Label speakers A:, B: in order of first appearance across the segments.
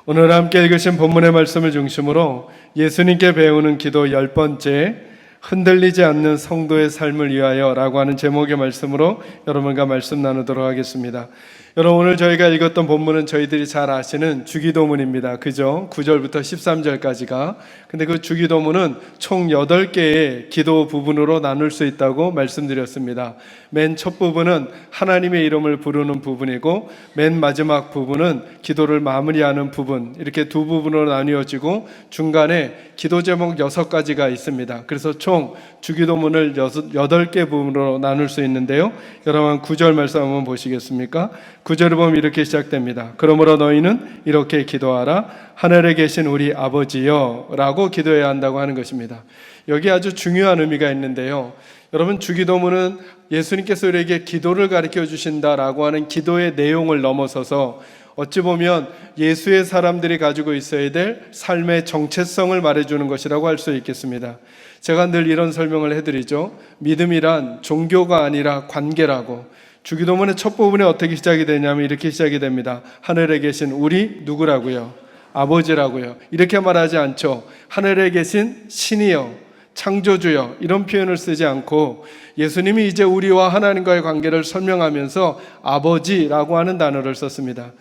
A: 오늘 함께 읽으신 본문의 말씀을 중심으로 예수님께 배우는 기도 10번째, 흔들리지 않는 성도의 삶을 위하여 라고 하는 제목의 말씀으로 여러분과 말씀 나누도록 하겠습니다. 여러분, 오늘 저희가 읽었던 본문은 저희들이 잘 아시는 주기도문입니다. 그죠? 9절부터 13절까지가. 근데 그 주기도문은 총 8개의 기도 부분으로 나눌 수 있다고 말씀드렸습니다. 맨 첫 부분은 하나님의 이름을 부르는 부분이고, 맨 마지막 부분은 기도를 마무리하는 부분, 이렇게 두 부분으로 나뉘어지고 중간에 기도 제목 6가지가 있습니다. 그래서 총 주기도문을 8개 부분으로 나눌 수 있는데요, 여러분 9절 말씀 한번 보시겠습니까? 9절을 보면 이렇게 시작됩니다. 그러므로 너희는 이렇게 기도하라. 하늘에 계신 우리 아버지여 라고 기도해야 한다고 하는 것입니다. 여기 아주 중요한 의미가 있는데요, 여러분, 주기도문은 예수님께서 우리에게 기도를 가르쳐 주신다라고 하는 기도의 내용을 넘어서서 어찌 보면 예수의 사람들이 가지고 있어야 될 삶의 정체성을 말해주는 것이라고 할 수 있겠습니다. 제가 늘 이런 설명을 해드리죠. 믿음이란 종교가 아니라 관계라고. 주기도문의 첫 부분에 어떻게 시작이 되냐면 이렇게 시작이 됩니다. 하늘에 계신 우리 누구라고요? 아버지라고요. 이렇게 말하지 않죠. 하늘에 계신 신이여, 창조주여, 이런 표현을 쓰지 않고 예수님이 이제 우리와 하나님과의 관계를 설명하면서 아버지라고 하는 단어를 썼습니다.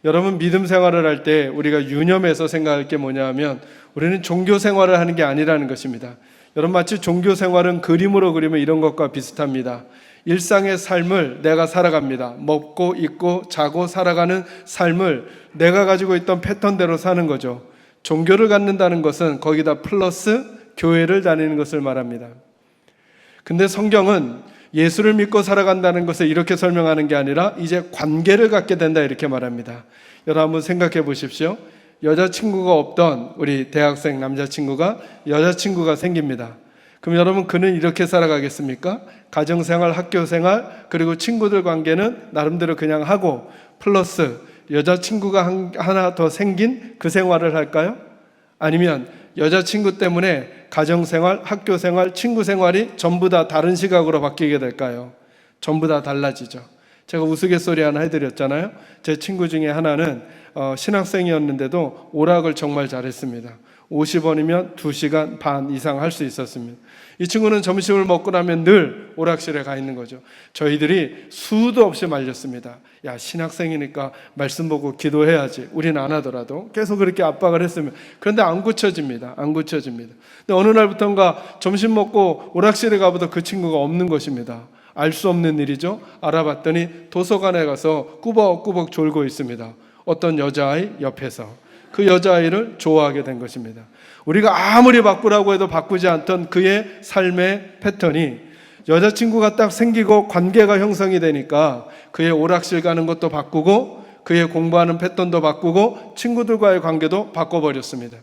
A: 여러분, 믿음 생활을 할 때 우리가 유념해서 생각할 게 뭐냐 하면 우리는 종교 생활을 하는 게 아니라는 것입니다. 여러분, 마치 종교 생활은 그림으로 그리면 이런 것과 비슷합니다. 일상의 삶을 내가 살아갑니다. 먹고 입고 자고 살아가는 삶을 내가 가지고 있던 패턴대로 사는 거죠. 종교를 갖는다는 것은 거기다 플러스 교회를 다니는 것을 말합니다. 근데 성경은 예수를 믿고 살아간다는 것을 이렇게 설명하는 게 아니라 이제 관계를 갖게 된다, 이렇게 말합니다. 여러분, 한번 생각해 보십시오. 여자친구가 없던 우리 대학생 남자친구가 여자친구가 생깁니다. 그럼 여러분, 그는 이렇게 살아가겠습니까? 가정생활, 학교생활, 그리고 친구들 관계는 나름대로 그냥 하고 플러스 여자친구가 하나 더 생긴 그 생활을 할까요? 아니면 여자친구 때문에 가정생활, 학교생활, 친구생활이 전부 다 다른 시각으로 바뀌게 될까요? 전부 다 달라지죠. 제가 우스갯소리 하나 해드렸잖아요. 제 친구 중에 하나는 신학생이었는데도 오락을 정말 잘했습니다. 50원이면 2시간 반 이상 할 수 있었습니다. 이 친구는 점심을 먹고 나면 늘 오락실에 가 있는 거죠. 저희들이 수도 없이 말렸습니다. 야, 신학생이니까 말씀 보고 기도해야지. 우리는 안 하더라도 계속 그렇게 압박을 했으면. 그런데 안 고쳐집니다. 안 고쳐집니다. 근데 어느 날부터인가 점심 먹고 오락실에 가보다 그 친구가 없는 것입니다. 알 수 없는 일이죠. 알아봤더니 도서관에 가서 꾸벅꾸벅 졸고 있습니다. 어떤 여자아이 옆에서. 그 여자아이를 좋아하게 된 것입니다. 우리가 아무리 바꾸라고 해도 바꾸지 않던 그의 삶의 패턴이 여자친구가 딱 생기고 관계가 형성이 되니까 그의 오락실 가는 것도 바꾸고 그의 공부하는 패턴도 바꾸고 친구들과의 관계도 바꿔버렸습니다.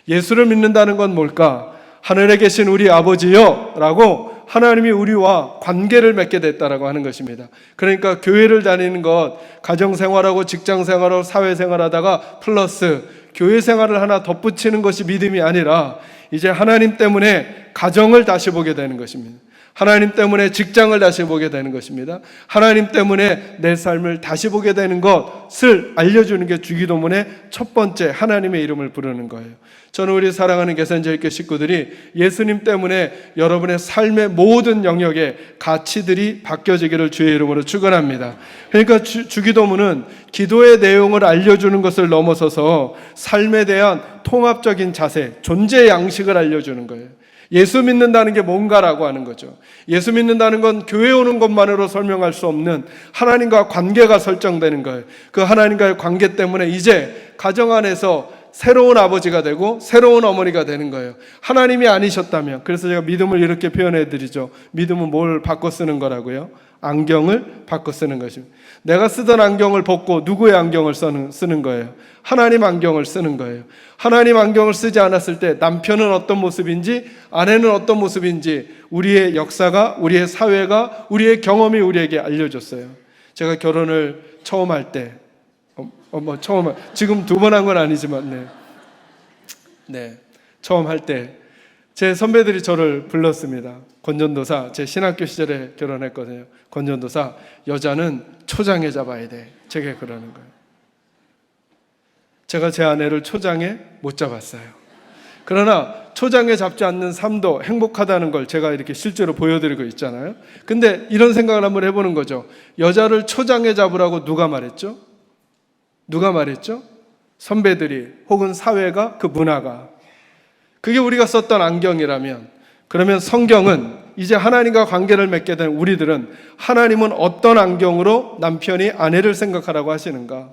A: 예수를 믿는다는 건 뭘까? 하늘에 계신 우리 아버지여 라고 하나님이 우리와 관계를 맺게 됐다라고 하는 것입니다. 그러니까 교회를 다니는 것, 가정생활하고 직장생활하고 사회생활하다가 플러스 교회생활을 하나 덧붙이는 것이 믿음이 아니라 이제 하나님 때문에 가정을 다시 보게 되는 것입니다. 하나님 때문에 직장을 다시 보게 되는 것입니다. 하나님 때문에 내 삶을 다시 보게 되는 것을 알려주는 게 주기도문의 첫 번째, 하나님의 이름을 부르는 거예요. 저는 우리 사랑하는 개선제일교 식구들이 예수님 때문에 여러분의 삶의 모든 영역에 가치들이 바뀌어지기를 주의 이름으로 축원합니다. 그러니까 주기도문은 기도의 내용을 알려주는 것을 넘어서서 삶에 대한 통합적인 자세, 존재 양식을 알려주는 거예요. 예수 믿는다는 게 뭔가라고 하는 거죠. 예수 믿는다는 건 교회 오는 것만으로 설명할 수 없는 하나님과 관계가 설정되는 거예요. 그 하나님과의 관계 때문에 이제 가정 안에서 새로운 아버지가 되고 새로운 어머니가 되는 거예요. 하나님이 아니셨다면. 그래서 제가 믿음을 이렇게 표현해 드리죠. 믿음은 뭘 바꿔 쓰는 거라고요? 안경을 바꿔 쓰는 것입니다. 내가 쓰던 안경을 벗고 누구의 안경을 쓰는 거예요? 하나님 안경을 쓰는 거예요. 하나님 안경을 쓰지 않았을 때 남편은 어떤 모습인지, 아내는 어떤 모습인지 우리의 역사가, 우리의 사회가, 우리의 경험이 우리에게 알려줬어요. 제가 결혼을 처음 할 때, 지금 2번 한 건 아니지만, 처음 할 때 제 선배들이 저를 불렀습니다. 권전도사, 제 신학교 시절에 결혼했거든요. 권전도사, 여자는 초장에 잡아야 돼. 제게 그러는 거예요. 제가 제 아내를 초장에 못 잡았어요. 그러나 초장에 잡지 않는 삶도 행복하다는 걸 제가 이렇게 실제로 보여드리고 있잖아요. 근데 이런 생각을 한번 해보는 거죠. 여자를 초장에 잡으라고 누가 말했죠? 누가 말했죠? 선배들이, 혹은 사회가, 그 문화가. 그게 우리가 썼던 안경이라면, 그러면 성경은 이제 하나님과 관계를 맺게 된 우리들은 하나님은 어떤 안경으로 남편이 아내를 생각하라고 하시는가?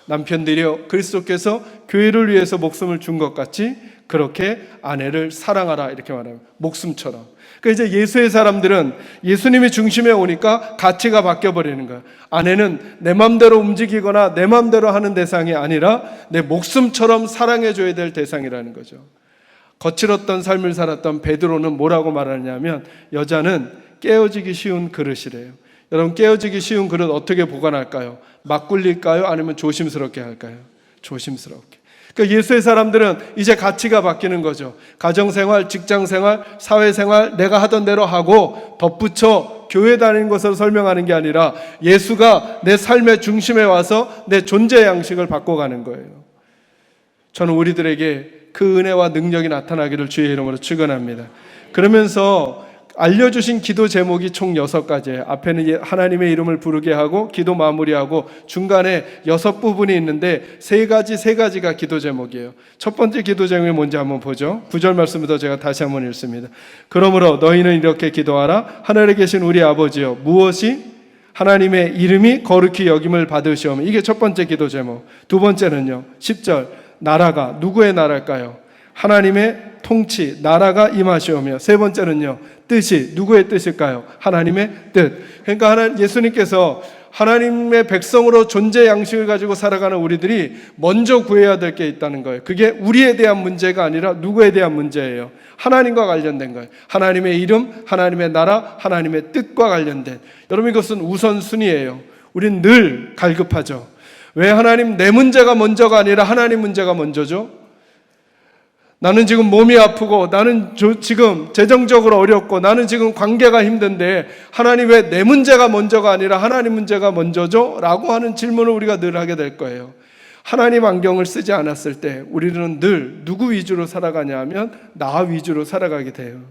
A: 남편들이여 그리스도께서 교회를 위해서 목숨을 준 것 같이 그렇게 아내를 사랑하라, 이렇게 말하면 목숨처럼. 그러니까 이제 예수의 사람들은 예수님이 중심에 오니까 가치가 바뀌어버리는 거예요. 아내는 내 맘대로 움직이거나 내 맘대로 하는 대상이 아니라 내 목숨처럼 사랑해줘야 될 대상이라는 거죠. 거칠었던 삶을 살았던 베드로는 뭐라고 말하냐면 여자는 깨어지기 쉬운 그릇이래요. 여러분, 깨어지기 쉬운 그릇 어떻게 보관할까요? 막 굴릴까요? 아니면 조심스럽게 할까요? 조심스럽게. 그러니까 예수의 사람들은 이제 가치가 바뀌는 거죠. 가정생활, 직장생활, 사회생활 내가 하던 대로 하고 덧붙여 교회 다니는 것으로 설명하는 게 아니라 예수가 내 삶의 중심에 와서 내 존재 양식을 바꿔가는 거예요. 저는 우리들에게 그 은혜와 능력이 나타나기를 주의 이름으로 축원합니다. 그러면서 알려주신 기도 제목이 총 6가지예요. 앞에는 하나님의 이름을 부르게 하고 기도 마무리하고 중간에 6부분이 있는데 세 가지가 기도 제목이에요. 첫 번째 기도 제목이 뭔지 한번 보죠. 9절 말씀부터 제가 다시 한번 읽습니다. 그러므로 너희는 이렇게 기도하라. 하늘에 계신 우리 아버지여, 무엇이 하나님의 이름이 거룩히 여김을 받으시오며. 이게 첫 번째 기도 제목. 두 번째는요, 10절, 나라가 누구의 나라일까요? 하나님의 통치, 나라가 임하시오며. 세 번째는요, 뜻이 누구의 뜻일까요? 하나님의 뜻. 그러니까 예수님께서 하나님의 백성으로 존재 양식을 가지고 살아가는 우리들이 먼저 구해야 될 게 있다는 거예요. 그게 우리에 대한 문제가 아니라 누구에 대한 문제예요? 하나님과 관련된 거예요. 하나님의 이름, 하나님의 나라, 하나님의 뜻과 관련된. 여러분, 이것은 우선순위예요. 우린 늘 갈급하죠. 왜 하나님, 내 문제가 먼저가 아니라 하나님 문제가 먼저죠? 나는 지금 몸이 아프고 나는 지금 재정적으로 어렵고 나는 지금 관계가 힘든데 하나님 왜 내 문제가 먼저가 아니라 하나님 문제가 먼저죠? 라고 하는 질문을 우리가 늘 하게 될 거예요. 하나님 안경을 쓰지 않았을 때 우리는 늘 누구 위주로 살아가냐 하면 나 위주로 살아가게 돼요.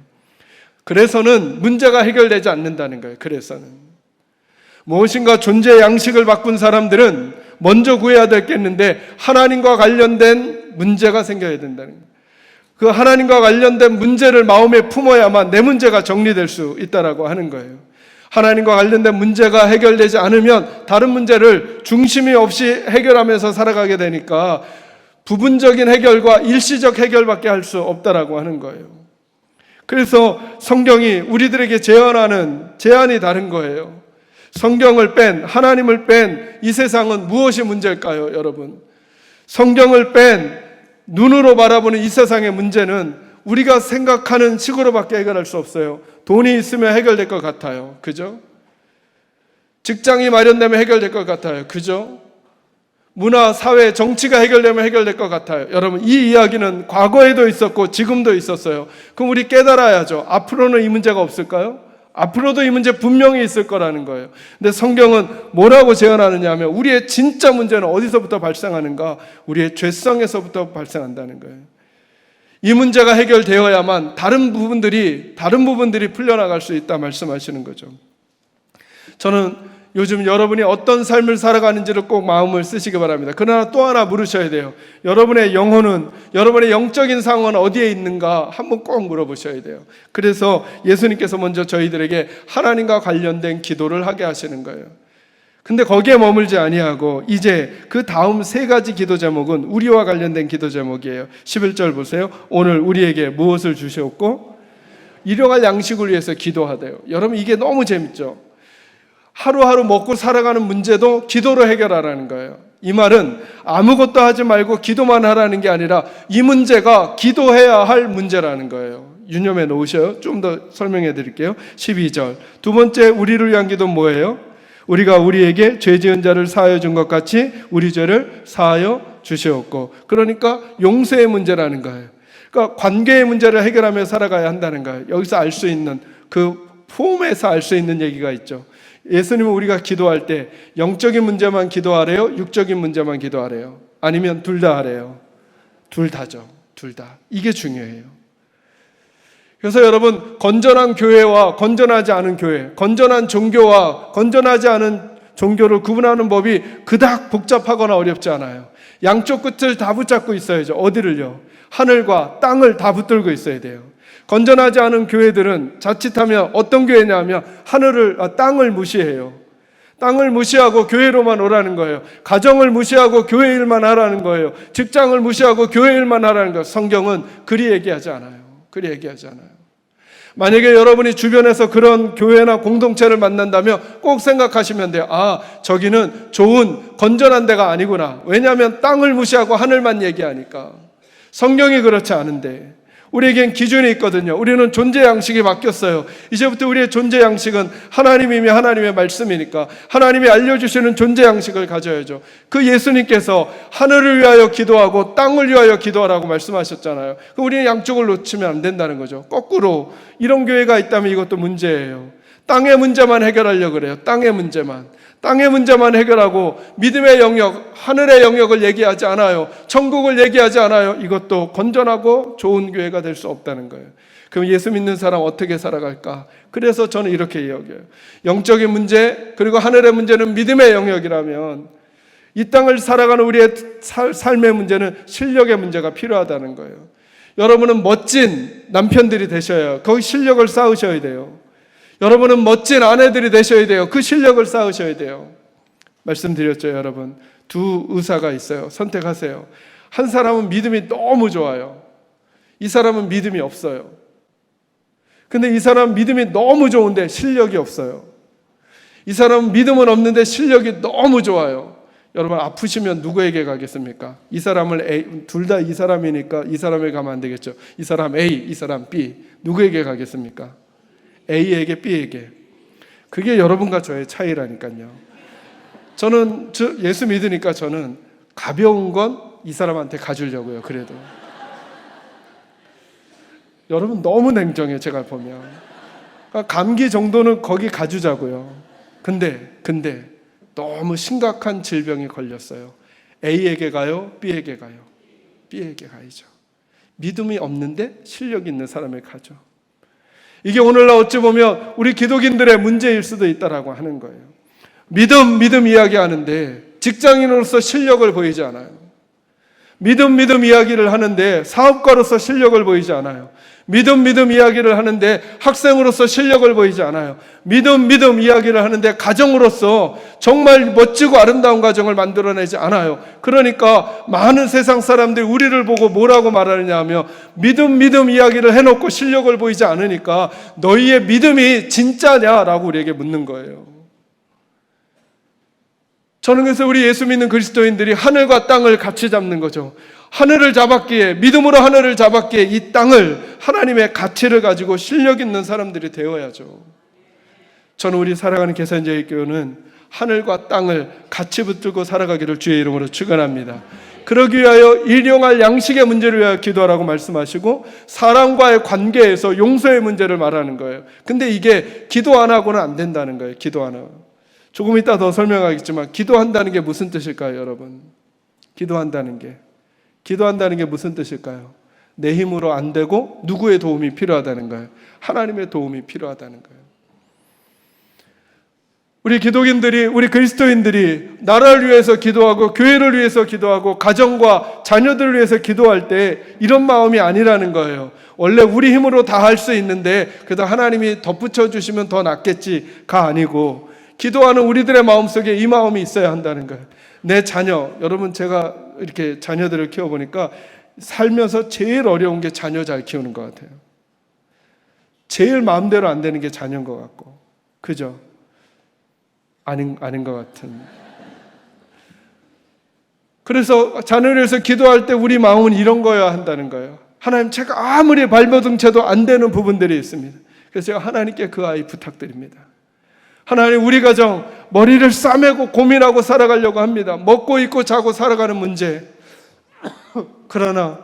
A: 그래서는 문제가 해결되지 않는다는 거예요. 그래서는 무엇인가 존재 양식을 바꾼 사람들은 먼저 구해야 될 게 있는데 하나님과 관련된 문제가 생겨야 된다는 거예요. 그 하나님과 관련된 문제를 마음에 품어야만 내 문제가 정리될 수 있다라고 하는 거예요. 하나님과 관련된 문제가 해결되지 않으면 다른 문제를 중심이 없이 해결하면서 살아가게 되니까 부분적인 해결과 일시적 해결밖에 할 수 없다라고 하는 거예요. 그래서 성경이 우리들에게 제안하는 제안이 다른 거예요. 성경을 뺀, 하나님을 뺀 이 세상은 무엇이 문제일까요, 여러분? 성경을 뺀 눈으로 바라보는 이 세상의 문제는 우리가 생각하는 식으로밖에 해결할 수 없어요. 돈이 있으면 해결될 것 같아요. 그죠? 직장이 마련되면 해결될 것 같아요. 그죠? 문화, 사회, 정치가 해결되면 해결될 것 같아요. 여러분, 이 이야기는 과거에도 있었고 지금도 있었어요. 그럼 우리 깨달아야죠. 앞으로는 이 문제가 없을까요? 앞으로도 이 문제 분명히 있을 거라는 거예요. 근데 성경은 뭐라고 제안하느냐 하면 우리의 진짜 문제는 어디서부터 발생하는가? 우리의 죄성에서부터 발생한다는 거예요. 이 문제가 해결되어야만 다른 부분들이 풀려나갈 수 있다 말씀하시는 거죠. 저는 요즘 여러분이 어떤 삶을 살아가는지를 꼭 마음을 쓰시기 바랍니다. 그러나 또 하나 물으셔야 돼요. 여러분의 영혼은, 여러분의 영적인 상황은 어디에 있는가 한번 꼭 물어보셔야 돼요. 그래서 예수님께서 먼저 저희들에게 하나님과 관련된 기도를 하게 하시는 거예요. 근데 거기에 머물지 아니하고 이제 그 다음 3가지 기도 제목은 우리와 관련된 기도 제목이에요. 11절 보세요. 오늘 우리에게 무엇을 주셨고 일용할 양식을 위해서 기도하대요. 여러분, 이게 너무 재밌죠? 하루하루 먹고 살아가는 문제도 기도로 해결하라는 거예요. 이 말은 아무것도 하지 말고 기도만 하라는 게 아니라 이 문제가 기도해야 할 문제라는 거예요. 유념해 놓으셔요. 좀 더 설명해 드릴게요. 12절. 두 번째, 우리를 위한 기도는 뭐예요? 우리가 우리에게 죄 지은 자를 사하여 준 것 같이 우리 죄를 사하여 주시옵고. 그러니까 용서의 문제라는 거예요. 그러니까 관계의 문제를 해결하며 살아가야 한다는 거예요. 여기서 알 수 있는 그 폼에서 알 수 있는 얘기가 있죠. 예수님은 우리가 기도할 때 영적인 문제만 기도하래요? 육적인 문제만 기도하래요? 아니면 둘 다 하래요? 둘 다죠. 둘 다. 이게 중요해요. 그래서 여러분, 건전한 교회와 건전하지 않은 교회, 건전한 종교와 건전하지 않은 종교를 구분하는 법이 그닥 복잡하거나 어렵지 않아요. 양쪽 끝을 다 붙잡고 있어야죠. 어디를요? 하늘과 땅을 다 붙들고 있어야 돼요. 건전하지 않은 교회들은 자칫하면 어떤 교회냐면 땅을 무시해요. 땅을 무시하고 교회로만 오라는 거예요. 가정을 무시하고 교회 일만 하라는 거예요. 직장을 무시하고 교회 일만 하라는 거예요. 성경은 그리 얘기하지 않아요. 그리 얘기하지 않아요. 만약에 여러분이 주변에서 그런 교회나 공동체를 만난다면 꼭 생각하시면 돼요. 저기는 좋은 건전한 데가 아니구나. 왜냐하면 땅을 무시하고 하늘만 얘기하니까. 성경이 그렇지 않은데 우리에겐 기준이 있거든요. 우리는 존재 양식이 바뀌었어요. 이제부터 우리의 존재 양식은 하나님이며 하나님의 말씀이니까 하나님이 알려주시는 존재 양식을 가져야죠. 그 예수님께서 하늘을 위하여 기도하고 땅을 위하여 기도하라고 말씀하셨잖아요. 우리는 양쪽을 놓치면 안 된다는 거죠. 거꾸로 이런 교회가 있다면 이것도 문제예요. 땅의 문제만 해결하려고 그래요. 땅의 문제만 해결하고 믿음의 영역, 하늘의 영역을 얘기하지 않아요. 천국을 얘기하지 않아요. 이것도 건전하고 좋은 교회가 될 수 없다는 거예요. 그럼 예수 믿는 사람 어떻게 살아갈까? 그래서 저는 이렇게 여겨요. 영적인 문제 그리고 하늘의 문제는 믿음의 영역이라면 이 땅을 살아가는 우리의 삶의 문제는 실력의 문제가 필요하다는 거예요. 여러분은 멋진 남편들이 되셔야 해요. 거기 실력을 쌓으셔야 돼요. 여러분은 멋진 아내들이 되셔야 돼요. 그 실력을 쌓으셔야 돼요. 말씀드렸죠, 여러분. 두 의사가 있어요. 선택하세요. 한 사람은 믿음이 너무 좋아요. 이 사람은 믿음이 없어요. 근데 이 사람은 믿음이 너무 좋은데 실력이 없어요. 이 사람은 믿음은 없는데 실력이 너무 좋아요. 여러분, 아프시면 누구에게 가겠습니까? 이 사람을 둘 다 이 사람이니까 이 사람에게 가면 안 되겠죠. 이 사람 A, 이 사람 B. 누구에게 가겠습니까? A에게 B에게. 그게 여러분과 저의 차이라니까요. 저는 예수 믿으니까 저는 가벼운 건 이 사람한테 가주려고요. 그래도 여러분 너무 냉정해요. 제가 보면 감기 정도는 거기 가주자고요. 근데 너무 심각한 질병이 걸렸어요. A에게 가요? B에게 가요? B에게 가야죠. 믿음이 없는데 실력 있는 사람에게 가죠. 이게 오늘날 어찌 보면 우리 기독인들의 문제일 수도 있다라고 하는 거예요. 믿음 이야기하는데 직장인으로서 실력을 보이지 않아요. 믿음 이야기를 하는데 사업가로서 실력을 보이지 않아요. 믿음 이야기를 하는데 학생으로서 실력을 보이지 않아요. 믿음 이야기를 하는데 가정으로서 정말 멋지고 아름다운 가정을 만들어내지 않아요. 그러니까 많은 세상 사람들이 우리를 보고 뭐라고 말하느냐 하면 믿음 이야기를 해놓고 실력을 보이지 않으니까 너희의 믿음이 진짜냐라고 우리에게 묻는 거예요. 저는 그래서 우리 예수 믿는 그리스도인들이 하늘과 땅을 같이 잡는 거죠. 하늘을 잡았기에, 믿음으로 하늘을 잡았기에 이 땅을 하나님의 가치를 가지고 실력 있는 사람들이 되어야죠. 저는 우리 살아가는 계산제일교회는 하늘과 땅을 같이 붙들고 살아가기를 주의 이름으로 축원합니다. 그러기 위하여 일용할 양식의 문제를 위하여 기도하라고 말씀하시고 사람과의 관계에서 용서의 문제를 말하는 거예요. 근데 이게 기도 안 하고는 안 된다는 거예요. 기도 안 하고. 조금 이따 더 설명하겠지만 기도한다는 게 무슨 뜻일까요, 여러분? 기도한다는 게 무슨 뜻일까요? 내 힘으로 안 되고 누구의 도움이 필요하다는 거예요? 하나님의 도움이 필요하다는 거예요. 우리 기독인들이, 우리 그리스도인들이 나라를 위해서 기도하고 교회를 위해서 기도하고 가정과 자녀들을 위해서 기도할 때 이런 마음이 아니라는 거예요. 원래 우리 힘으로 다 할 수 있는데 그래도 하나님이 덧붙여 주시면 더 낫겠지가 아니고 기도하는 우리들의 마음속에 이 마음이 있어야 한다는 거예요. 내 자녀, 여러분 제가 이렇게 자녀들을 키워보니까 살면서 제일 어려운 게 자녀 잘 키우는 것 같아요. 제일 마음대로 안 되는 게 자녀인 것 같고, 그죠? 아닌 것 같은. 그래서 자녀를 위해서 기도할 때 우리 마음은 이런 거여야 한다는 거예요. 하나님, 제가 아무리 발버둥 쳐도 안 되는 부분들이 있습니다. 그래서 제가 하나님께 그 아이 부탁드립니다. 하나님, 우리 가정 머리를 싸매고 고민하고 살아가려고 합니다. 먹고 입고 자고 살아가는 문제. 그러나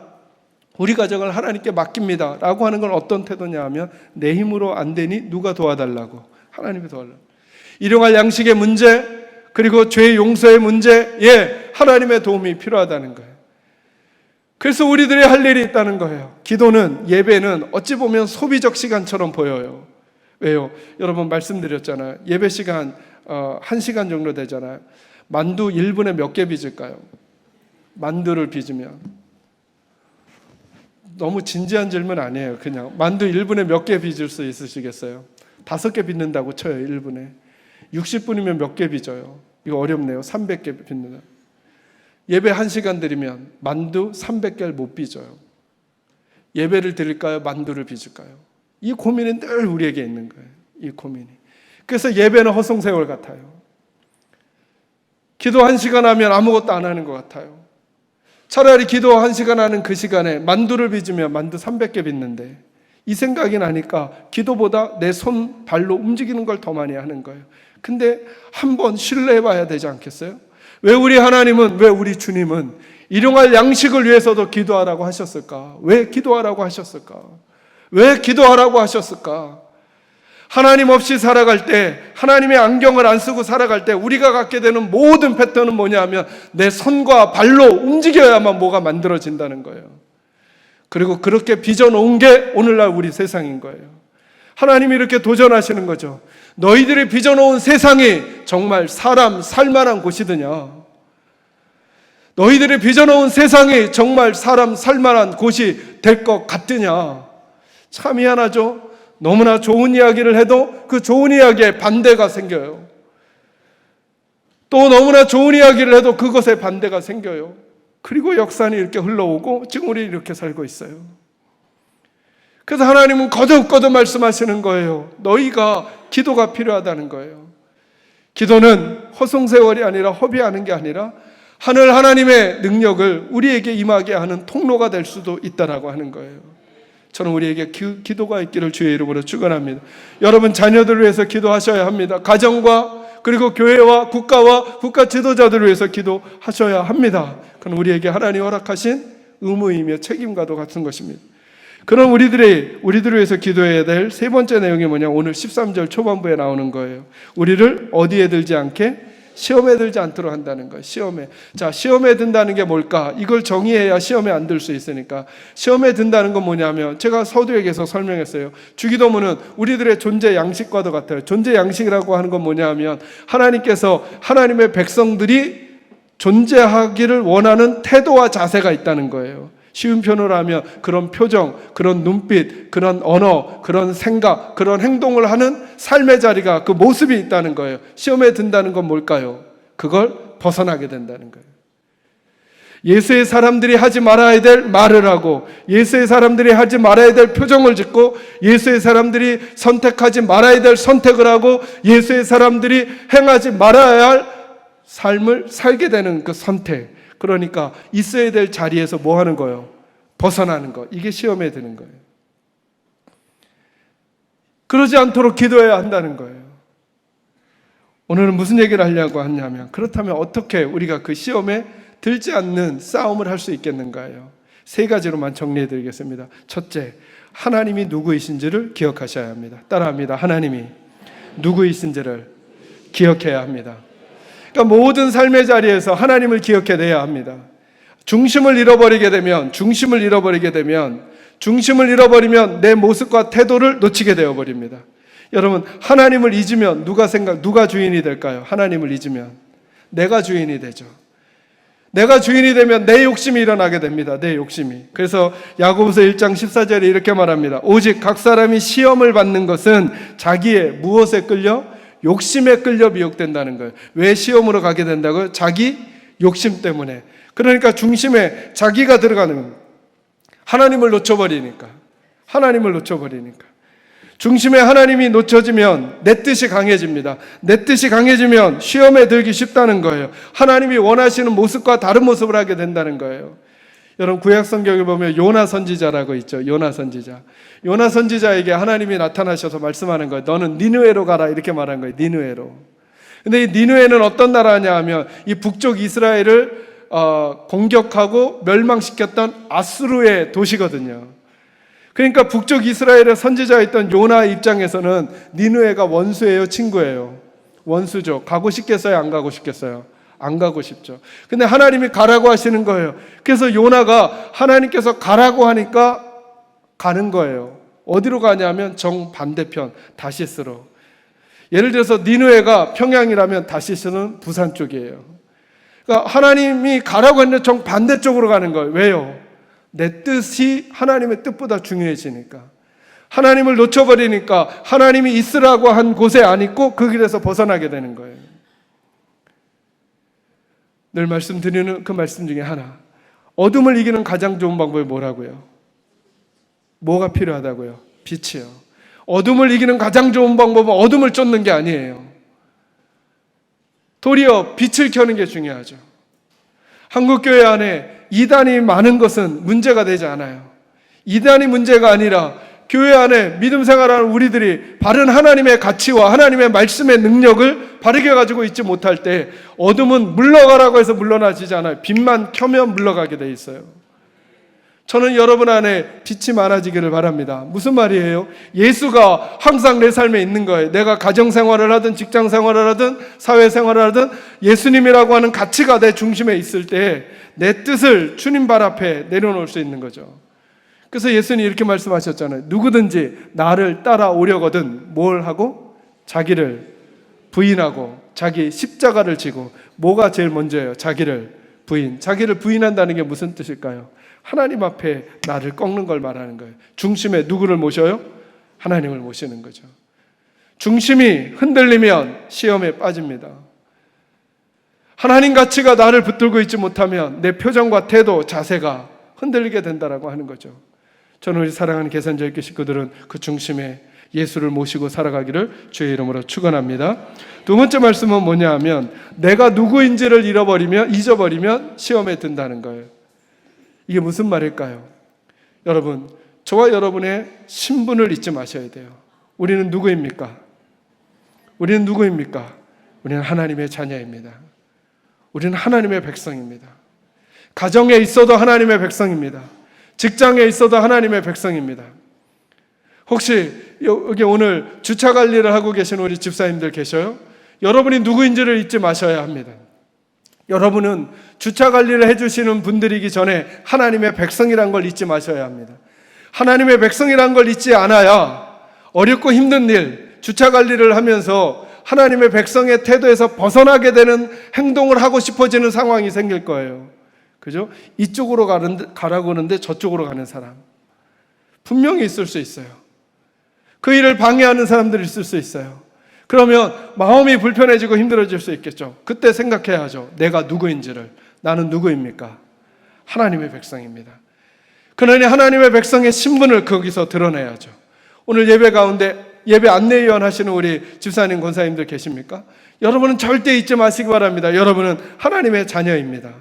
A: 우리 가정을 하나님께 맡깁니다 라고 하는 건 어떤 태도냐 하면 내 힘으로 안 되니 누가 도와달라고? 하나님이 도와달라고. 일용할 양식의 문제, 그리고 죄 용서의 문제에 하나님의 도움이 필요하다는 거예요. 그래서 우리들이 할 일이 있다는 거예요. 기도는, 예배는 어찌 보면 소비적 시간처럼 보여요. 왜요? 여러분 말씀드렸잖아요. 예배 시간 1시간 정도 되잖아요. 만두 1분에 몇 개 빚을까요? 만두를 빚으면. 너무 진지한 질문 아니에요. 그냥 만두 1분에 몇 개 빚을 수 있으시겠어요? 5개 빚는다고 쳐요. 1분에 60분이면 몇 개 빚어요? 이거 어렵네요. 300개 빚는다. 예배 1시간 드리면 만두 300개를 못 빚어요. 예배를 드릴까요? 만두를 빚을까요? 이 고민은 늘 우리에게 있는 거예요. 이 고민이. 그래서 예배는 허송세월 같아요. 기도 1시간 하면 아무것도 안 하는 것 같아요. 차라리 기도 1시간 하는 그 시간에 만두를 빚으면 만두 300개 빚는데, 이 생각이 나니까 기도보다 내 손, 발로 움직이는 걸 더 많이 하는 거예요. 근데 한번 신뢰해 봐야 되지 않겠어요? 왜 우리 하나님은, 왜 우리 주님은 일용할 양식을 위해서도 기도하라고 하셨을까? 왜 기도하라고 하셨을까? 왜 기도하라고 하셨을까? 하나님 없이 살아갈 때, 하나님의 안경을 안 쓰고 살아갈 때 우리가 갖게 되는 모든 패턴은 뭐냐 하면 내 손과 발로 움직여야만 뭐가 만들어진다는 거예요. 그리고 그렇게 빚어놓은 게 오늘날 우리 세상인 거예요. 하나님이 이렇게 도전하시는 거죠. 너희들이 빚어놓은 세상이 정말 사람 살만한 곳이더냐? 너희들이 빚어놓은 세상이 정말 사람 살만한 곳이 될 것 같으냐? 참 희한하죠? 너무나 좋은 이야기를 해도 그 좋은 이야기에 반대가 생겨요. 또 너무나 좋은 이야기를 해도 그것에 반대가 생겨요. 그리고 역사는 이렇게 흘러오고 지금 우리 이렇게 살고 있어요. 그래서 하나님은 거듭거듭 말씀하시는 거예요. 너희가 기도가 필요하다는 거예요. 기도는 허송세월이 아니라 허비하는 게 아니라 하늘 하나님의 능력을 우리에게 임하게 하는 통로가 될 수도 있다라고 하는 거예요. 저는 우리에게 기도가 있기를 주의 이름으로 축원합니다. 여러분 자녀들을 위해서 기도하셔야 합니다. 가정과 그리고 교회와 국가와 국가 지도자들을 위해서 기도하셔야 합니다. 그건 우리에게 하나님 허락하신 의무이며 책임과도 같은 것입니다. 그럼 우리들을 위해서 기도해야 될 세 번째 내용이 뭐냐? 오늘 13절 초반부에 나오는 거예요. 우리를 어디에 들지 않게? 시험에 들지 않도록 한다는 거예요. 시험에. 자, 시험에 든다는 게 뭘까? 이걸 정의해야 시험에 안 들 수 있으니까. 시험에 든다는 건 뭐냐면 제가 서두에게서 설명했어요. 주기도문은 우리들의 존재 양식과도 같아요. 존재 양식이라고 하는 건 뭐냐면 하나님께서 하나님의 백성들이 존재하기를 원하는 태도와 자세가 있다는 거예요. 쉬운 표현으로 하면 그런 표정, 그런 눈빛, 그런 언어, 그런 생각, 그런 행동을 하는 삶의 자리가, 그 모습이 있다는 거예요. 시험에 든다는 건 뭘까요? 그걸 벗어나게 된다는 거예요. 예수의 사람들이 하지 말아야 될 말을 하고, 예수의 사람들이 하지 말아야 될 표정을 짓고, 예수의 사람들이 선택하지 말아야 될 선택을 하고, 예수의 사람들이 행하지 말아야 할 삶을 살게 되는 그 선택. 그러니까 있어야 될 자리에서 뭐 하는 거예요? 벗어나는 거. 이게 시험에 드는 거예요. 그러지 않도록 기도해야 한다는 거예요. 오늘은 무슨 얘기를 하려고 하냐면, 그렇다면 어떻게 우리가 그 시험에 들지 않는 싸움을 할 수 있겠는가요? 세 가지로만 정리해 드리겠습니다. 첫째, 하나님이 누구이신지를 기억하셔야 합니다. 따라합니다. 하나님이 누구이신지를 기억해야 합니다. 그러니까 모든 삶의 자리에서 하나님을 기억해내야 합니다. 중심을 잃어버리게 되면 내 모습과 태도를 놓치게 되어버립니다. 여러분, 하나님을 잊으면 누가 주인이 될까요? 하나님을 잊으면 내가 주인이 되죠. 내가 주인이 되면 내 욕심이 일어나게 됩니다. 내 욕심이. 그래서 야고보서 1장 14절에 이렇게 말합니다. 오직 각 사람이 시험을 받는 것은 자기의 무엇에 끌려? 욕심에 끌려 미혹된다는 거예요. 왜 시험으로 가게 된다고요? 자기 욕심 때문에. 그러니까 중심에 자기가 들어가는 겁니다. 하나님을 놓쳐버리니까. 중심에 하나님이 놓쳐지면 내 뜻이 강해집니다. 내 뜻이 강해지면 시험에 들기 쉽다는 거예요. 하나님이 원하시는 모습과 다른 모습을 하게 된다는 거예요. 여러분, 구약 성경을 보면 요나 선지자라고 있죠. 요나 선지자에게 하나님이 나타나셔서 말씀하는 거예요. 너는 니느웨로 가라, 이렇게 말한 거예요. 니느웨로. 근데 이 니느웨는 어떤 나라냐 하면 이 북쪽 이스라엘을 공격하고 멸망시켰던 아수르의 도시거든요. 그러니까 북쪽 이스라엘의 선지자였던 요나 입장에서는 니느웨가 원수예요, 친구예요? 원수죠. 가고 싶겠어요? 안 가고 싶겠어요? 안 가고 싶죠. 근데 하나님이 가라고 하시는 거예요. 그래서 요나가 하나님께서 가라고 하니까 가는 거예요. 어디로 가냐면 정반대편 다시스로. 예를 들어서 니느웨가 평양이라면 다시스는 부산 쪽이에요. 그러니까 하나님이 가라고 했는데 정반대쪽으로 가는 거예요. 왜요? 내 뜻이 하나님의 뜻보다 중요해지니까. 하나님을 놓쳐버리니까 하나님이 있으라고 한 곳에 안 있고 그 길에서 벗어나게 되는 거예요. 늘 말씀드리는 그 말씀 중에 하나, 어둠을 이기는 가장 좋은 방법이 뭐라고요? 뭐가 필요하다고요? 빛이요. 어둠을 이기는 가장 좋은 방법은 어둠을 쫓는 게 아니에요. 도리어 빛을 켜는 게 중요하죠. 한국교회 안에 이단이 많은 것은 문제가 되지 않아요. 이단이 문제가 아니라 교회 안에 믿음 생활하는 우리들이 바른 하나님의 가치와 하나님의 말씀의 능력을 바르게 가지고 있지 못할 때 어둠은 물러가라고 해서 물러나지지 않아요. 빛만 켜면 물러가게 돼 있어요. 저는 여러분 안에 빛이 많아지기를 바랍니다. 무슨 말이에요? 예수가 항상 내 삶에 있는 거예요. 내가 가정생활을 하든 직장생활을 하든 사회생활을 하든 예수님이라고 하는 가치가 내 중심에 있을 때 내 뜻을 주님 발 앞에 내려놓을 수 있는 거죠. 그래서 예수님이 이렇게 말씀하셨잖아요. 누구든지 나를 따라오려거든 뭘 하고? 자기를 부인하고 자기 십자가를 지고. 뭐가 제일 먼저예요? 자기를 부인. 자기를 부인한다는 게 무슨 뜻일까요? 하나님 앞에 나를 꺾는 걸 말하는 거예요. 중심에 누구를 모셔요? 하나님을 모시는 거죠. 중심이 흔들리면 시험에 빠집니다. 하나님 가치가 나를 붙들고 있지 못하면 내 표정과 태도, 자세가 흔들리게 된다라고 하는 거죠. 저는 우리 사랑하는 계산자유교 식구들은 그 중심에 예수를 모시고 살아가기를 주의 이름으로 축원합니다. 두 번째 말씀은 뭐냐 하면 내가 누구인지를 잊어버리면 시험에 든다는 거예요. 이게 무슨 말일까요? 여러분, 저와 여러분의 신분을 잊지 마셔야 돼요. 우리는 누구입니까? 우리는 누구입니까? 우리는 하나님의 자녀입니다. 우리는 하나님의 백성입니다. 가정에 있어도 하나님의 백성입니다. 직장에 있어도 하나님의 백성입니다. 혹시 여기 오늘 주차 관리를 하고 계신 우리 집사님들 계셔요? 여러분이 누구인지를 잊지 마셔야 합니다. 여러분은 주차 관리를 해주시는 분들이기 전에 하나님의 백성이란 걸 잊지 마셔야 합니다. 하나님의 백성이란 걸 잊지 않아야 어렵고 힘든 일, 주차 관리를 하면서 하나님의 백성의 태도에서 벗어나게 되는 행동을 하고 싶어지는 상황이 생길 거예요. 그죠? 이쪽으로 가라고 하는데 저쪽으로 가는 사람 분명히 있을 수 있어요. 그 일을 방해하는 사람들이 있을 수 있어요. 그러면 마음이 불편해지고 힘들어질 수 있겠죠. 그때 생각해야죠. 내가 누구인지를. 나는 누구입니까? 하나님의 백성입니다. 그러니 하나님의 백성의 신분을 거기서 드러내야죠. 오늘 예배 가운데 예배 안내위원 하시는 우리 집사님, 권사님들 계십니까? 여러분은 절대 잊지 마시기 바랍니다. 여러분은 하나님의 자녀입니다.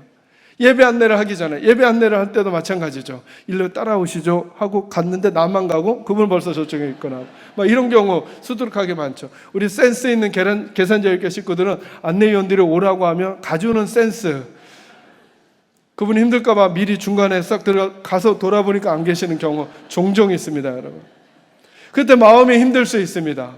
A: 예배 안내를 하기 전에, 예배 안내를 할 때도 마찬가지죠. 일로 따라오시죠 하고 갔는데 나만 가고 그분 벌써 저쪽에 있거나 막 이런 경우 수두룩하게 많죠. 우리 센스 있는 계산자유교 식구들은 안내위원들이 오라고 하면 가져오는 센스, 그분이 힘들까 봐 미리 중간에 싹 들어가서 돌아보니까 안 계시는 경우 종종 있습니다, 여러분. 그때 마음이 힘들 수 있습니다.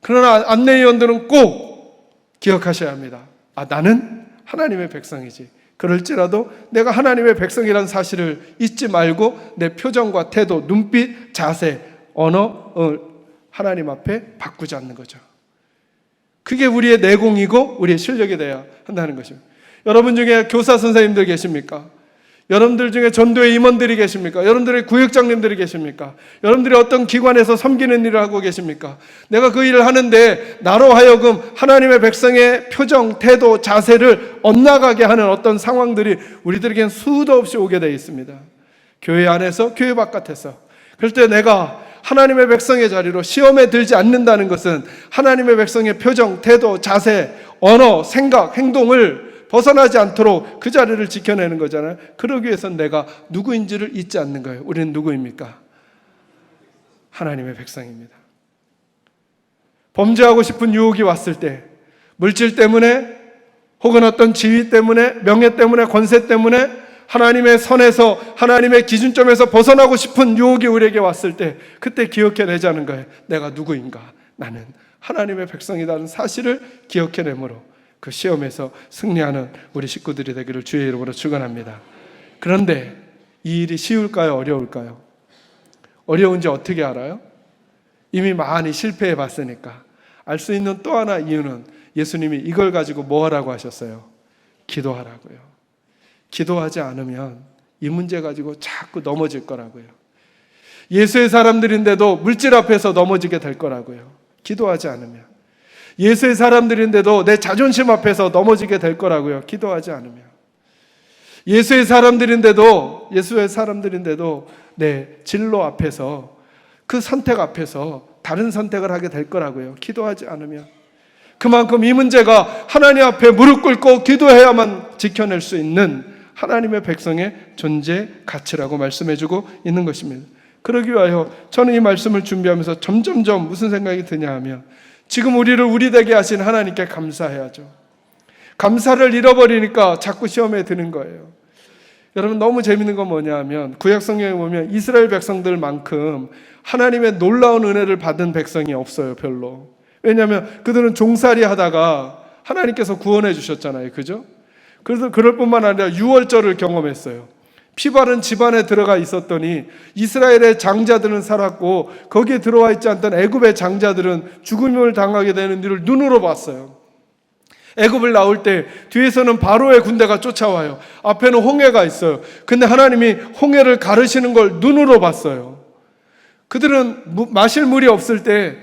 A: 그러나 안내위원들은 꼭 기억하셔야 합니다. 나는 하나님의 백성이지. 그럴지라도 내가 하나님의 백성이라는 사실을 잊지 말고 내 표정과 태도, 눈빛, 자세, 언어를 하나님 앞에 바꾸지 않는 거죠. 그게 우리의 내공이고 우리의 실력이 돼야 한다는 것입니다. 여러분 중에 교사 선생님들 계십니까? 여러분들 중에 전도의 임원들이 계십니까? 여러분들의 구역장님들이 계십니까? 여러분들이 어떤 기관에서 섬기는 일을 하고 계십니까? 내가 그 일을 하는데 나로 하여금 하나님의 백성의 표정, 태도, 자세를 엇나가게 하는 어떤 상황들이 우리들에겐 수도 없이 오게 되어 있습니다. 교회 안에서, 교회 바깥에서. 그럴 때 내가 하나님의 백성의 자리로 시험에 들지 않는다는 것은 하나님의 백성의 표정, 태도, 자세, 언어, 생각, 행동을 벗어나지 않도록 그 자리를 지켜내는 거잖아요. 그러기 위해서는 내가 누구인지를 잊지 않는 거예요. 우리는 누구입니까? 하나님의 백성입니다. 범죄하고 싶은 유혹이 왔을 때, 물질 때문에 혹은 어떤 지위 때문에, 명예 때문에, 권세 때문에 하나님의 선에서, 하나님의 기준점에서 벗어나고 싶은 유혹이 우리에게 왔을 때 그때 기억해내자는 거예요. 내가 누구인가? 나는 하나님의 백성이라는 사실을 기억해내므로 그 시험에서 승리하는 우리 식구들이 되기를 주의 이름으로 축원합니다. 그런데 이 일이 쉬울까요? 어려울까요? 어려운지 어떻게 알아요? 이미 많이 실패해 봤으니까. 알 수 있는 또 하나 이유는 예수님이 이걸 가지고 뭐 하라고 하셨어요? 기도하라고요. 기도하지 않으면 이 문제 가지고 자꾸 넘어질 거라고요. 예수의 사람들인데도 물질 앞에서 넘어지게 될 거라고요. 기도하지 않으면. 예수의 사람들인데도 내 자존심 앞에서 넘어지게 될 거라고요. 기도하지 않으면. 예수의 사람들인데도 내 진로 앞에서, 그 선택 앞에서 다른 선택을 하게 될 거라고요. 기도하지 않으면. 그만큼 이 문제가 하나님 앞에 무릎 꿇고 기도해야만 지켜낼 수 있는 하나님의 백성의 존재 가치라고 말씀해주고 있는 것입니다. 그러기 위하여 저는 이 말씀을 준비하면서 점점점 무슨 생각이 드냐 하면, 지금 우리를 우리 되게 하신 하나님께 감사해야죠. 감사를 잃어버리니까 자꾸 시험에 드는 거예요. 여러분, 너무 재밌는 건 뭐냐 하면 구약 성경에 보면 이스라엘 백성들만큼 하나님의 놀라운 은혜를 받은 백성이 없어요. 별로. 왜냐하면 그들은 종살이 하다가 하나님께서 구원해 주셨잖아요. 그죠? 그래서 그럴 뿐만 아니라 유월절을 경험했어요. 피바른 집안에 들어가 있었더니 이스라엘의 장자들은 살았고 거기에 들어와 있지 않던 애굽의 장자들은 죽음을 당하게 되는 일을 눈으로 봤어요. 애굽을 나올 때 뒤에서는 바로의 군대가 쫓아와요. 앞에는 홍해가 있어요. 근데 하나님이 홍해를 가르시는 걸 눈으로 봤어요. 그들은 마실 물이 없을 때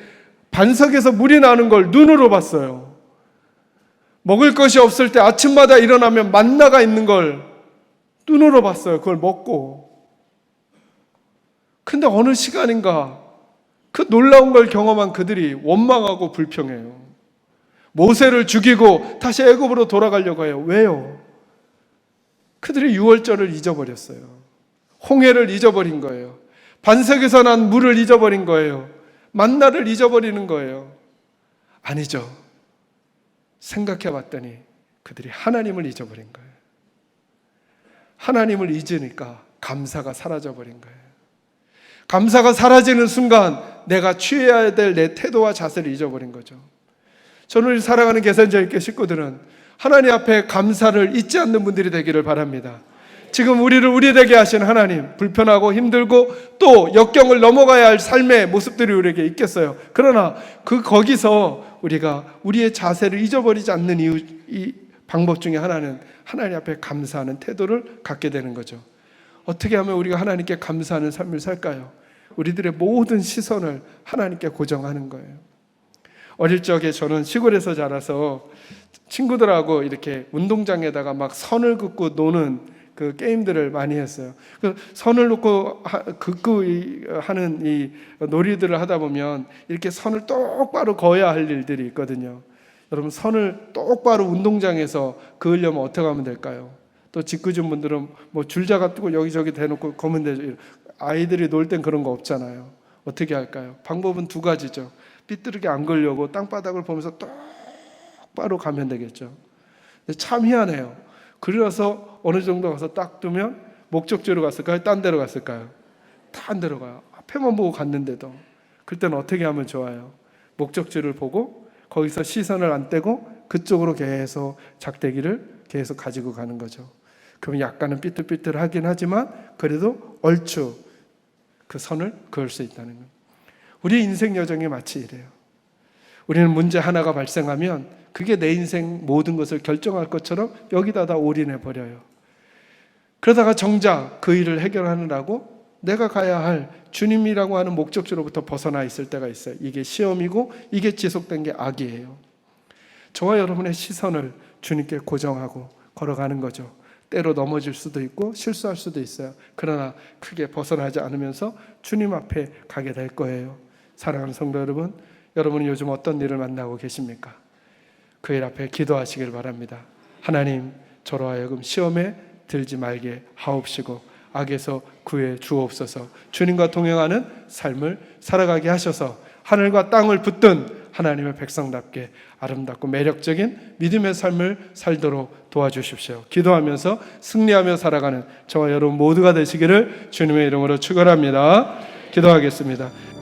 A: 반석에서 물이 나는 걸 눈으로 봤어요. 먹을 것이 없을 때 아침마다 일어나면 만나가 있는 걸 눈으로 봤어요. 그걸 먹고. 근데 어느 시간인가 그 놀라운 걸 경험한 그들이 원망하고 불평해요. 모세를 죽이고 다시 애굽으로 돌아가려고 해요. 왜요? 그들이 유월절을 잊어버렸어요. 홍해를 잊어버린 거예요. 반석에서 난 물을 잊어버린 거예요. 만나를 잊어버리는 거예요. 아니죠. 생각해 봤더니 그들이 하나님을 잊어버린 거예요. 하나님을 잊으니까 감사가 사라져버린 거예요. 감사가 사라지는 순간 내가 취해야 될 내 태도와 자세를 잊어버린 거죠. 저를 사랑하는 계산자님께 식구들은 하나님 앞에 감사를 잊지 않는 분들이 되기를 바랍니다. 지금 우리를 우리 되게 하신 하나님, 불편하고 힘들고 또 역경을 넘어가야 할 삶의 모습들이 우리에게 있겠어요. 그러나 거기서 우리가 우리의 자세를 잊어버리지 않는 이 방법 중에 하나는 하나님 앞에 감사하는 태도를 갖게 되는 거죠. 어떻게 하면 우리가 하나님께 감사하는 삶을 살까요? 우리들의 모든 시선을 하나님께 고정하는 거예요. 어릴 적에 저는 시골에서 자라서 친구들하고 이렇게 운동장에다가 막 선을 긋고 노는 그 게임들을 많이 했어요. 그 선을 놓고 긋고 하는 이 놀이들을 하다 보면 이렇게 선을 똑바로 그어야 할 일들이 있거든요. 여러분, 선을 똑바로 운동장에서 그으려면 어떻게 하면 될까요? 또 짓궂은 분들은 뭐 줄자가 뜨고 여기저기 대놓고 거면 되죠. 아이들이 놀 땐 그런 거 없잖아요. 어떻게 할까요? 방법은 두 가지죠. 삐뚤게 안 걸려고 땅바닥을 보면서 똑바로 가면 되겠죠. 참 희한해요. 그래서 어느 정도 가서 딱 두면 목적지로 갔을까요? 딴 데로 갔을까요? 딴 데로 가요. 앞에만 보고 갔는데도. 그때는 어떻게 하면 좋아요? 목적지를 보고 거기서 시선을 안 떼고 그쪽으로 계속 작대기를 계속 가지고 가는 거죠. 그러면 약간은 삐뚤삐뚤하긴 하지만 그래도 얼추 그 선을 그을 수 있다는 거예요. 우리 인생 여정이 마치 이래요. 우리는 문제 하나가 발생하면 그게 내 인생 모든 것을 결정할 것처럼 여기다 다 올인해 버려요. 그러다가 정작 그 일을 해결하느라고 내가 가야 할 주님이라고 하는 목적지로부터 벗어나 있을 때가 있어요. 이게 시험이고 이게 지속된 게 악이에요. 저와 여러분의 시선을 주님께 고정하고 걸어가는 거죠. 때로 넘어질 수도 있고 실수할 수도 있어요. 그러나 크게 벗어나지 않으면서 주님 앞에 가게 될 거예요. 사랑하는 성도 여러분, 여러분은 요즘 어떤 일을 만나고 계십니까? 그 일 앞에 기도하시길 바랍니다. 하나님, 저로 하여금 시험에 들지 말게 하옵시고 악에서 구해 주옵소서. 주님과 동행하는 삶을 살아가게 하셔서 하늘과 땅을 붙든 하나님의 백성답게 아름답고 매력적인 믿음의 삶을 살도록 도와주십시오. 기도하면서 승리하며 살아가는 저와 여러분 모두가 되시기를 주님의 이름으로 축원합니다. 기도하겠습니다.